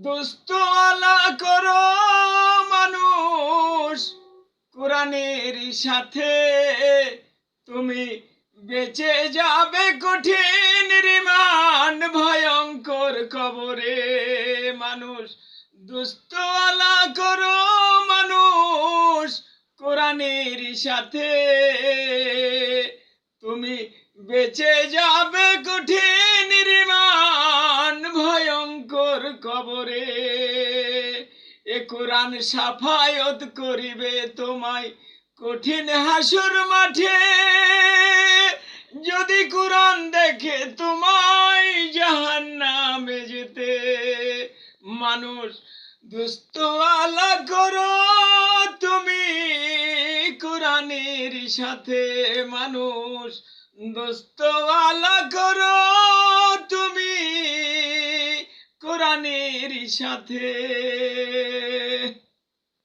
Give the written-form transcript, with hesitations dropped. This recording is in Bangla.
দোস্তানা করো মানুষ কোরআনের সাথে, তুমি বেঁচে যাবে কঠিন রিমান্ড ভয়ঙ্কর কবরে। মানুষ দোস্তানা করো মানুষ কোরআনের সাথে, তুমি বেঁচে যাবে কঠিন রিমান্ড ভয়ঙ্কর কবরে। এ কোরআন সাফায়ত করিবে তোমায় কঠিন হাসুর মাঠে, যদি কোরআন দেখে তোমায় জাহান্নামে যেতে। মানুষ দোস্তানা করো তুমি কোরআনের সাথে, মানুষ দোস্তানা করো তুমি কোরআনের সাথে।